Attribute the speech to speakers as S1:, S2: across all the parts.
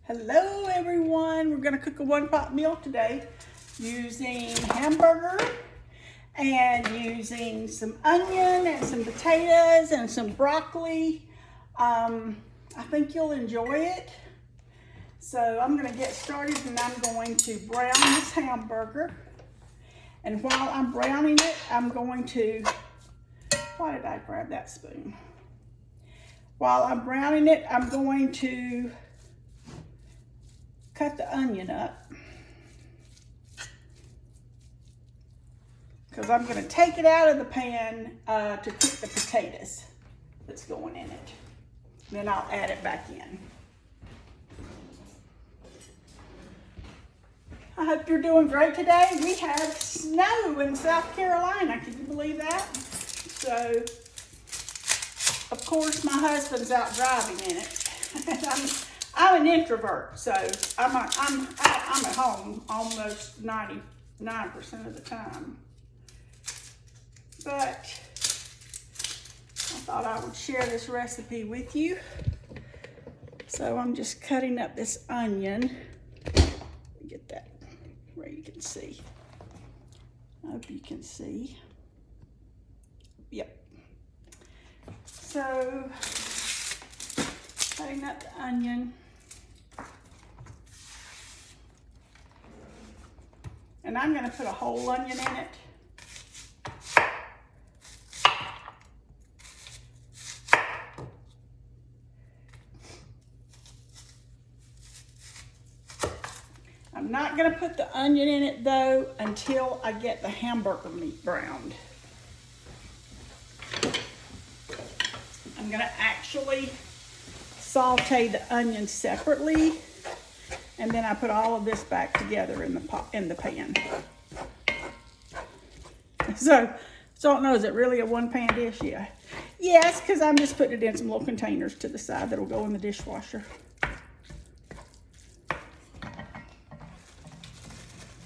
S1: Hello everyone, we're gonna cook a one-pot meal today using hamburger and using some onion and some potatoes and some broccoli. I think you'll enjoy it. So I'm gonna get started and I'm going to brown this hamburger. And while I'm browning it, I'm going to, why did I grab that spoon? While I'm browning it, I'm going to cut the onion up because I'm going to take it out of the pan to cook the potatoes that's going in it. Then I'll add it back in. I hope you're doing great today. We have snow in South Carolina. Can you believe that? So, of course, my husband's out driving in it. I'm an introvert, so I'm at home almost 99% of the time. But I thought I would share this recipe with you. So I'm just cutting up this onion. Get that where you can see. I hope you can see. Yep. So cutting up the onion. And I'm going to put a whole onion in it. I'm not going to put the onion in it though until I get the hamburger meat browned. I'm going to actually saute the onions separately, and then I put all of this back together in the pan. So don't know, is it really a one-pan dish? Yeah. Yes, because I'm just putting it in some little containers to the side that'll go in the dishwasher.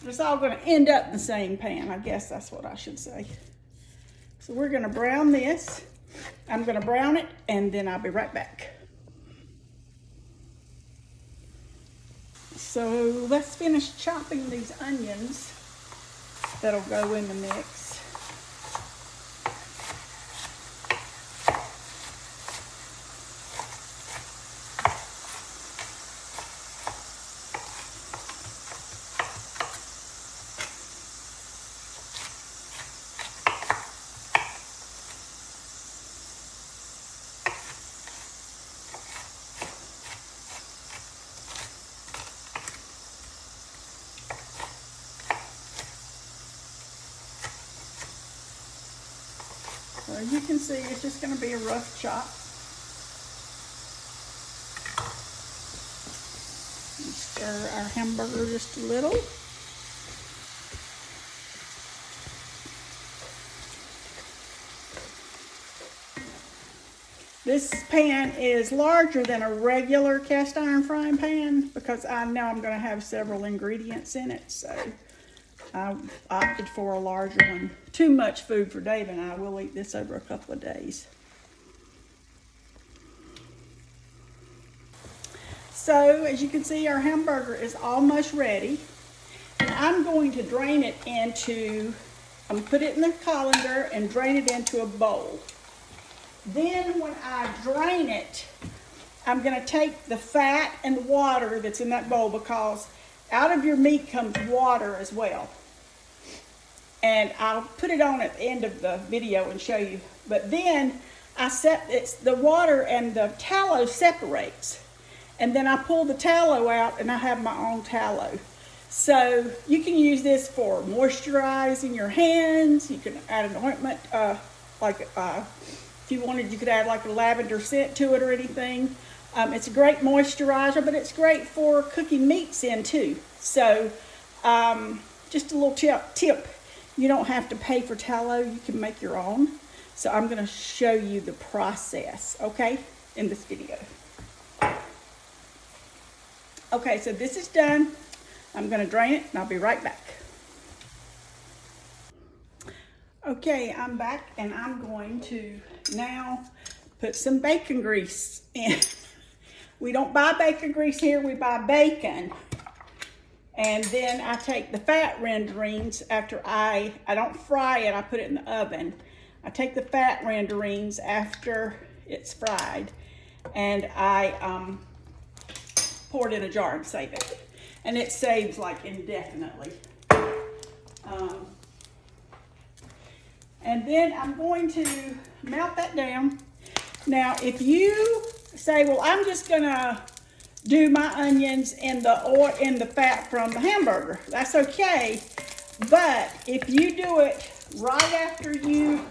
S1: It's all going to end up in the same pan. I guess that's what I should say. So we're going to brown this. I'm going to brown it, and then I'll be right back. So let's finish chopping these onions that'll go in the mix. So you can see it's just going to be a rough chop. Stir our hamburger just a little. This pan is larger than a regular cast iron frying pan because I know I'm going to have several ingredients in it, so I opted for a larger one. Too much food for Dave and I. Will eat this over a couple of days. So as you can see, our hamburger is almost ready. And I'm going to drain it into, I'm going to put it in the colander and drain it into a bowl. Then when I drain it, I'm going to take the fat and the water that's in that bowl, because out of your meat comes water as well. And I'll put it on at the end of the video and show you. But then it's the water and the tallow separates. And then I pull the tallow out and I have my own tallow. So you can use this for moisturizing your hands. You can add an ointment, if you wanted, you could add like a lavender scent to it or anything. It's a great moisturizer, but it's great for cooking meats in too. So just a little tip. You don't have to pay for tallow. You can make your own. So I'm going to show you the process, okay, in this video. Okay, so this is done. I'm going to drain it, and I'll be right back. Okay, I'm back, and I'm going to now put some bacon grease in. We don't buy bacon grease here, we buy bacon. And then I take the fat renderings after I don't fry it, I put it in the oven. I take the fat renderings after it's fried, and I pour it in a jar and save it. And it saves like indefinitely. And then I'm going to melt that down. Now, if you say, well, I'm just gonna do my onions in the oil, in the fat from the hamburger, that's okay. But if you do it right after you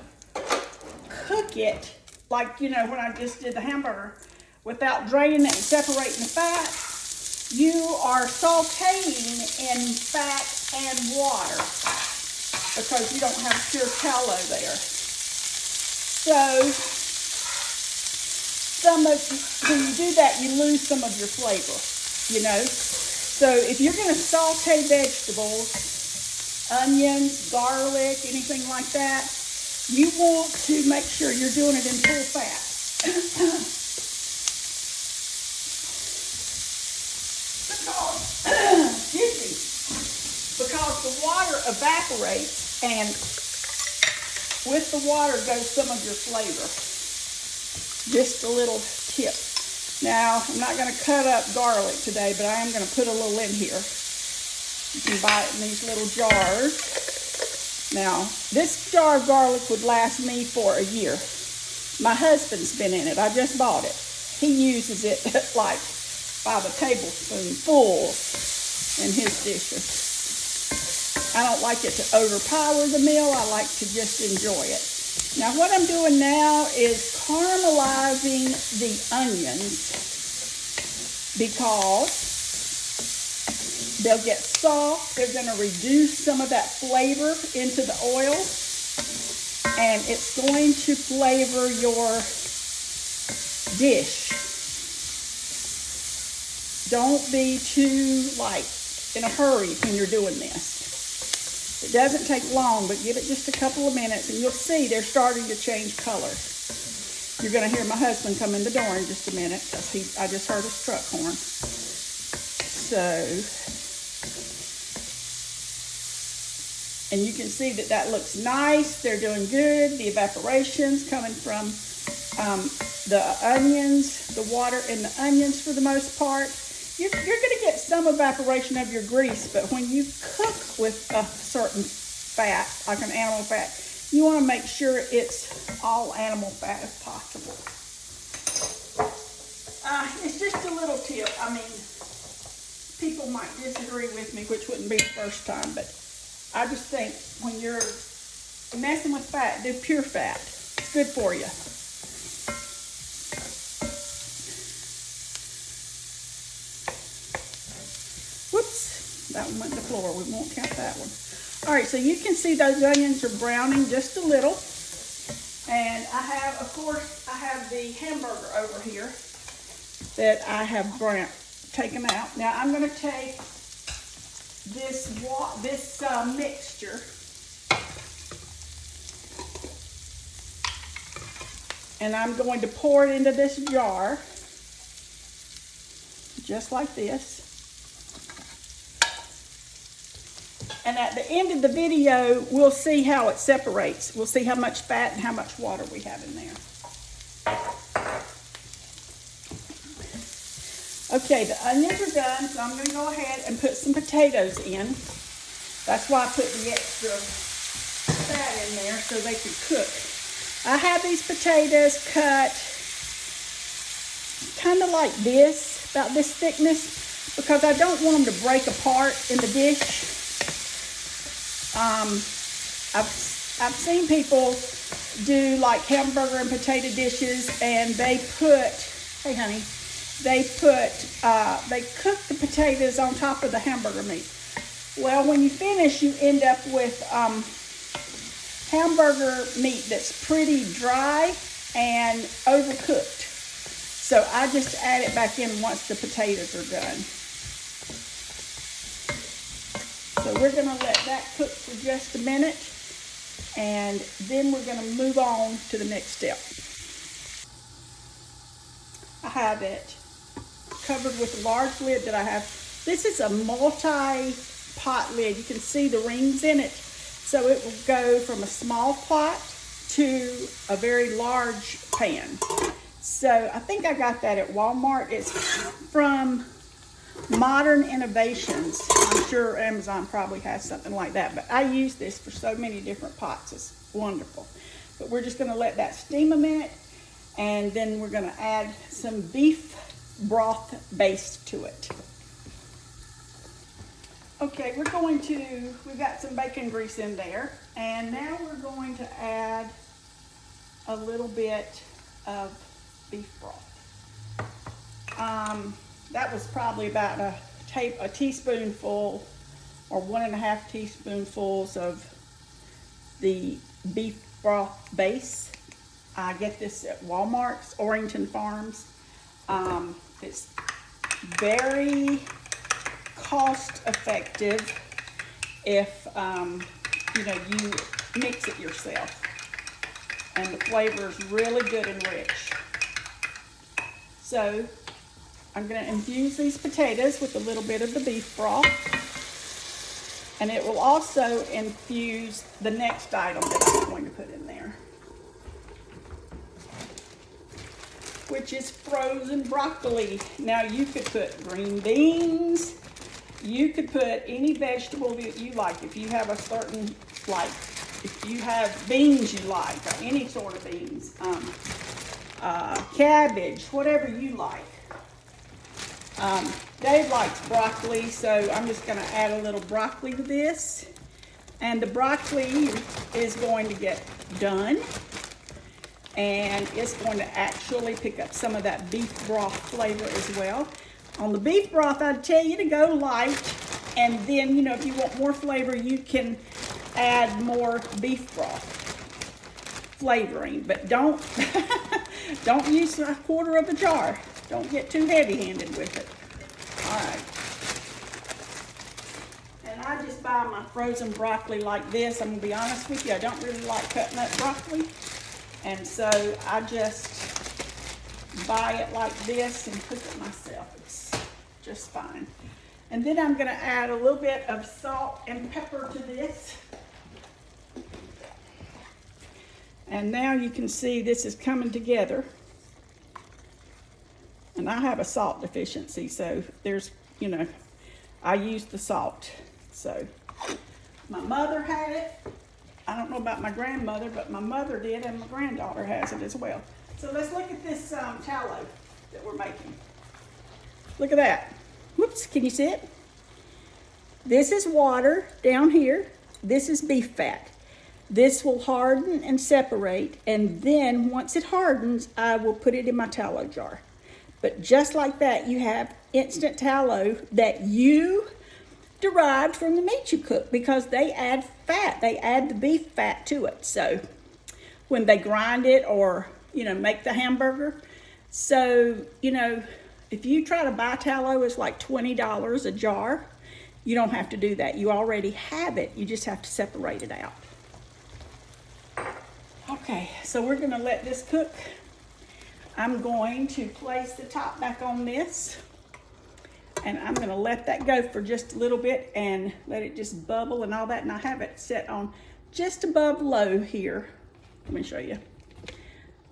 S1: cook it, like, you know, when I just did the hamburger, without draining it and separating the fat, you are sauteing in fat and water because you don't have pure tallow there. So, when you do that, you lose some of your flavor, you know. So if you're gonna saute vegetables, onions, garlic, anything like that, you want to make sure you're doing it in full fat. Because the water evaporates, and with the water goes some of your flavor. Just a little tip. Now, I'm not going to cut up garlic today, but I am going to put a little in here. You can buy it in these little jars. Now, this jar of garlic would last me for a year. My husband's been in it. I just bought it. He uses it like by the tablespoon full in his dishes. I don't like it to overpower the meal. I like to just enjoy it. Now, what I'm doing now is caramelizing the onions because they'll get soft. They're going to reduce some of that flavor into the oil, and it's going to flavor your dish. Don't be too, in a hurry when you're doing this. It doesn't take long, but give it just a couple of minutes, and you'll see they're starting to change color. You're going to hear my husband come in the door in just a minute, because I just heard his truck horn. So, and you can see that that looks nice. They're doing good. The evaporation's coming from the onions, the water in the onions for the most part. You're going to get some evaporation of your grease, but when you cook with a certain fat, like an animal fat, you want to make sure it's all animal fat as possible. It's just a little tip. I mean, people might disagree with me, which wouldn't be the first time, but I just think when you're messing with fat, do pure fat. It's good for you. That one went to the floor. We won't count that one. All right, so you can see those onions are browning just a little. And I have, of course, I have the hamburger over here that I have taken out. Now I'm going to take this mixture and I'm going to pour it into this jar, just like this. And at the end of the video, we'll see how it separates. We'll see how much fat and how much water we have in there. Okay, the onions are done, so I'm going to go ahead and put some potatoes in. That's why I put the extra fat in there, so they can cook. I have these potatoes cut kind of like this, about this thickness, because I don't want them to break apart in the dish. I've seen people do like hamburger and potato dishes, and they put, hey honey, they cook the potatoes on top of the hamburger meat. Well, when you finish, you end up with hamburger meat that's pretty dry and overcooked. So I just add it back in once the potatoes are done. So we're going to let that cook for just a minute, and then we're going to move on to the next step. I have it covered with a large lid that I have. This is a multi-pot lid. You can see the rings in it. So it will go from a small pot to a very large pan. So I think I got that at Walmart. It's from Modern Innovations. I'm sure Amazon probably has something like that, but I use this for so many different pots. It's wonderful. But we're just gonna let that steam a minute, and then we're gonna add some beef broth base to it. Okay, we've got some bacon grease in there, and now we're going to add a little bit of beef broth. That was probably about a teaspoonful or 1.5 teaspoonfuls of the beef broth base. I get this at Walmart's, Orrington Farms. It's very cost effective if you mix it yourself, and the flavor is really good and rich. So I'm going to infuse these potatoes with a little bit of the beef broth, and it will also infuse the next item that I'm going to put in there, which is frozen broccoli. Now you could put green beans, you could put any vegetable that you like. If you have a certain, if you have beans you like, or any sort of beans, cabbage, whatever you like. Dave likes broccoli, so I'm just gonna add a little broccoli to this. And the broccoli is going to get done, and it's going to actually pick up some of that beef broth flavor as well. On the beef broth, I'd tell you to go light, and then, if you want more flavor, you can add more beef broth flavoring, but don't don't use a quarter of a jar. Don't get too heavy-handed with it. All right. And I just buy my frozen broccoli like this. I'm gonna be honest with you, I don't really like cutting up broccoli, and so I just buy it like this and cook it myself. It's just fine. And then I'm gonna add a little bit of salt and pepper to this. And now you can see this is coming together. And I have a salt deficiency, so there's, I use the salt. So my mother had it. I don't know about my grandmother, but my mother did, and my granddaughter has it as well. So let's look at this tallow that we're making. Look at that. Whoops, can you see it? This is water down here. This is beef fat. This will harden and separate, and then once it hardens, I will put it in my tallow jar. But just like that, you have instant tallow that you derived from the meat you cook, because they add fat. They add the beef fat to it. So when they grind it or, make the hamburger. So, if you try to buy tallow, it's like $20 a jar. You don't have to do that. You already have it. You just have to separate it out. Okay, so we're gonna let this cook. I'm going to place the top back on this, and I'm gonna let that go for just a little bit and let it just bubble and all that. And I have it set on just above low here. Let me show you.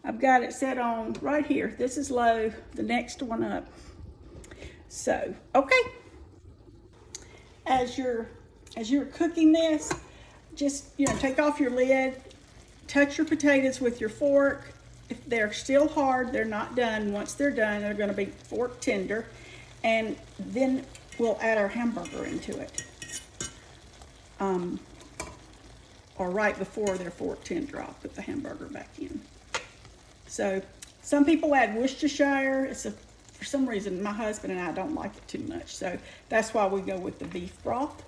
S1: I've got it set on right here. This is low, the next one up. So, okay. As you're cooking this, just, take off your lid, touch your potatoes with your fork. If they're still hard, they're not done. Once they're done, they're gonna be fork tender. And then we'll add our hamburger into it. Or right before they're fork tender, I'll put the hamburger back in. So some people add Worcestershire. For some reason, my husband and I don't like it too much. So that's why we go with the beef broth.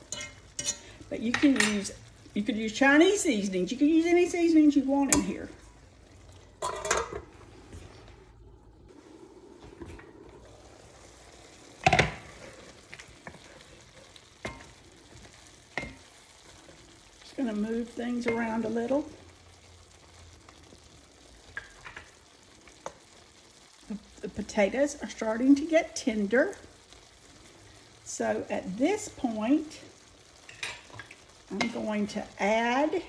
S1: But you could use Chinese seasonings. You can use any seasonings you want in here. Just gonna move things around a little. The potatoes are starting to get tender. So at this point, I'm going to add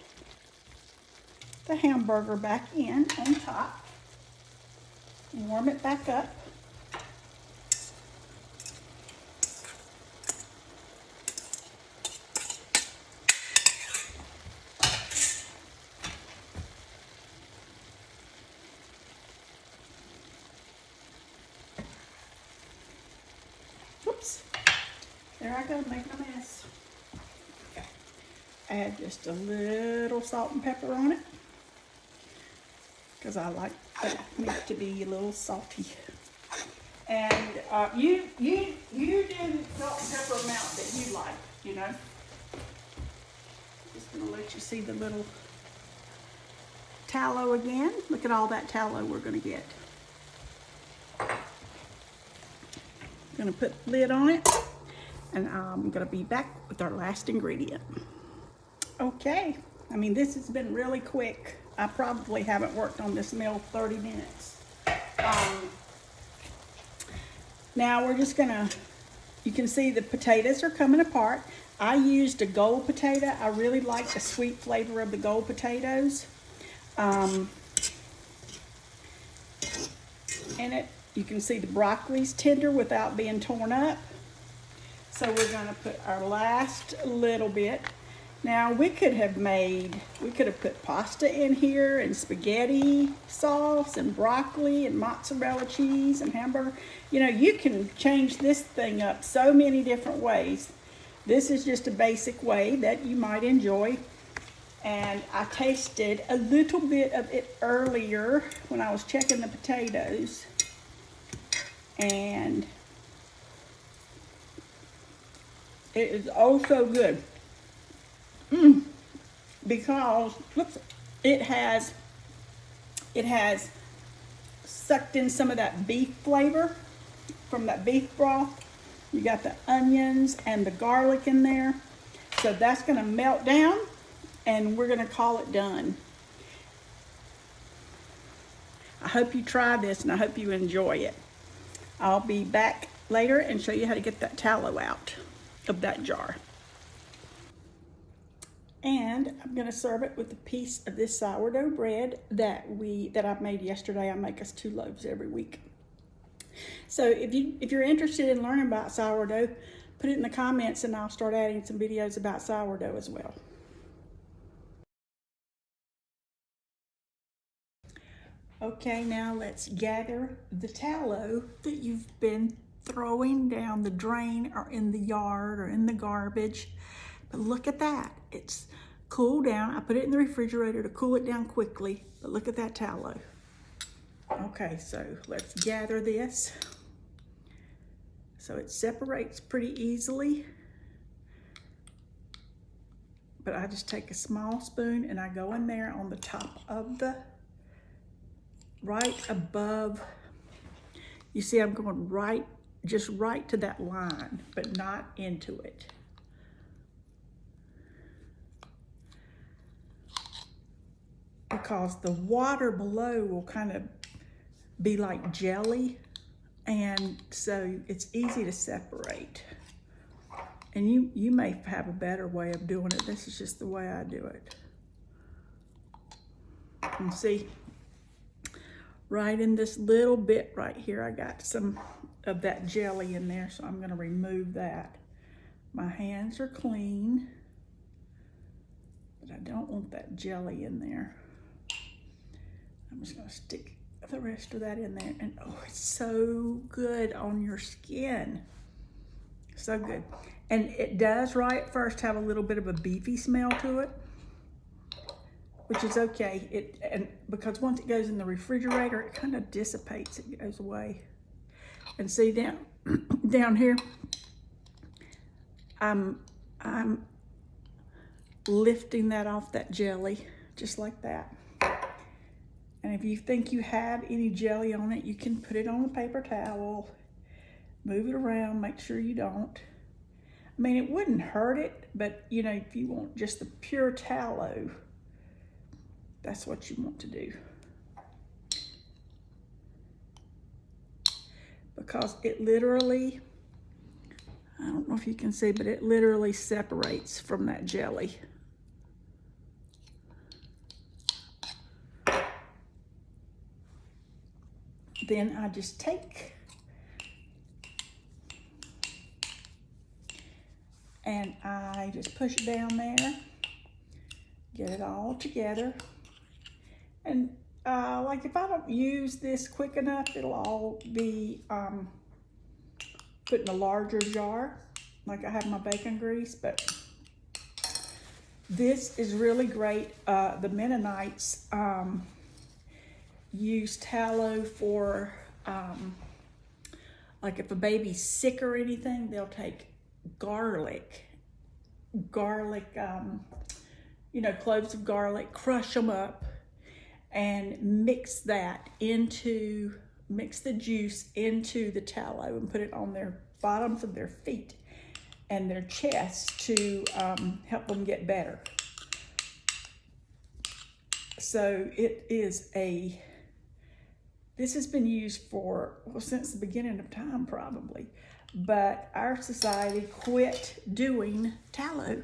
S1: the hamburger back in on top, warm it back up. Whoops, there I go, making a mess. Okay. Add just a little salt and pepper on it, because I like that meat to be a little salty. And you do the salt and pepper amount that you like, you know. Just gonna let you see the little tallow again. Look at all that tallow we're gonna get. Gonna put the lid on it, and I'm gonna be back with our last ingredient. Okay, I mean, this has been really quick. I probably haven't worked on this meal 30 minutes. Now we're just gonna, you can see the potatoes are coming apart. I used a gold potato. I really like the sweet flavor of the gold potatoes. In it, you can see the broccoli's tender without being torn up. So we're gonna put our last little bit. Now we could have put pasta in here and spaghetti sauce and broccoli and mozzarella cheese and hamburger. You know, you can change this thing up so many different ways. This is just a basic way that you might enjoy. And I tasted a little bit of it earlier when I was checking the potatoes. And it is oh so good. Because look, it has sucked in some of that beef flavor from that beef broth. You got the onions and the garlic in there. So that's gonna melt down and we're gonna call it done. I hope you try this and I hope you enjoy it. I'll be back later and show you how to get that tallow out of that jar. And I'm gonna serve it with a piece of this sourdough bread that I made yesterday. I make us 2 loaves every week. So if you're interested in learning about sourdough, put it in the comments and I'll start adding some videos about sourdough as well. Okay, now let's gather the tallow that you've been throwing down the drain or in the yard or in the garbage. But look at that, it's cooled down. I put it in the refrigerator to cool it down quickly, but look at that tallow. Okay, so let's gather this. So it separates pretty easily. But I just take a small spoon and I go in there on the top of the, right above. You see I'm going right, just right to that line, but not into it. Because the water below will kind of be like jelly, and so it's easy to separate. And you may have a better way of doing it. This is just the way I do it. And see, right in this little bit right here, I got some of that jelly in there, so I'm gonna remove that. My hands are clean, but I don't want that jelly in there. I'm just gonna stick the rest of that in there, and oh, it's so good on your skin. So good. And it does right at first have a little bit of a beefy smell to it, which is okay. And because once it goes in the refrigerator, it kind of dissipates, it goes away. And see down here, I'm lifting that off that jelly, just like that. And if you think you have any jelly on it, you can put it on a paper towel, move it around, make sure you don't. I mean, it wouldn't hurt it, but you know, if you want just the pure tallow, that's what you want to do. because it literally, I don't know if you can see, but it literally separates from that jelly. Then I just take and I just push it down there, get it all together. And like if I don't use this quick enough, it'll all be put in a larger jar, like I have my bacon grease, but this is really great. The Mennonites use tallow for, like if a baby's sick or anything, they'll take garlic, you know, cloves of garlic, crush them up and mix the juice into the tallow and put it on their bottoms of their feet and their chests to help them get better. So this has been used for, well, since the beginning of time probably, but our society quit doing tallow.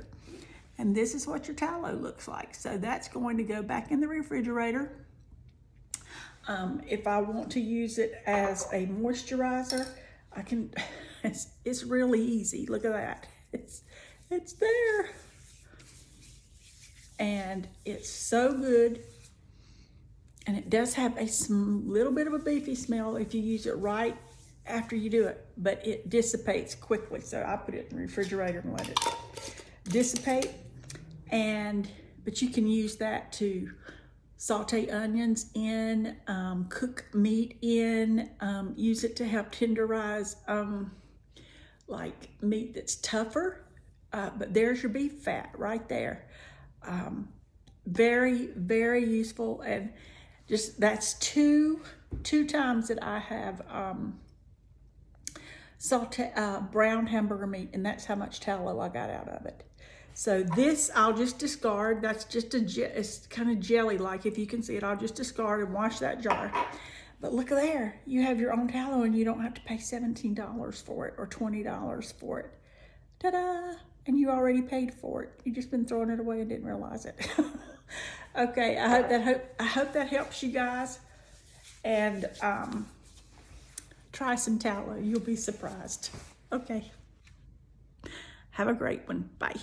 S1: And this is what your tallow looks like. So that's going to go back in the refrigerator. If I want to use it as a moisturizer, I can, it's really easy. Look at that. It's there. And it's so good. And it does have a little bit of a beefy smell if you use it right after you do it, but it dissipates quickly. So I put it in the refrigerator and let it dissipate. But you can use that to saute onions in, cook meat in, use it to help tenderize like meat that's tougher. But there's your beef fat right there. Very, very useful. And just that's two times that I have browned hamburger meat, and that's how much tallow I got out of it. So this I'll just discard. That's just it's kind of jelly-like. If you can see it, I'll just discard and wash that jar. But look there, you have your own tallow and you don't have to pay $17 for it or $20 for it. Ta-da! And you already paid for it. You've just been throwing it away and didn't realize it. Okay, I hope that helps you guys. And try some tallow. You'll be surprised. Okay. Have a great one. Bye.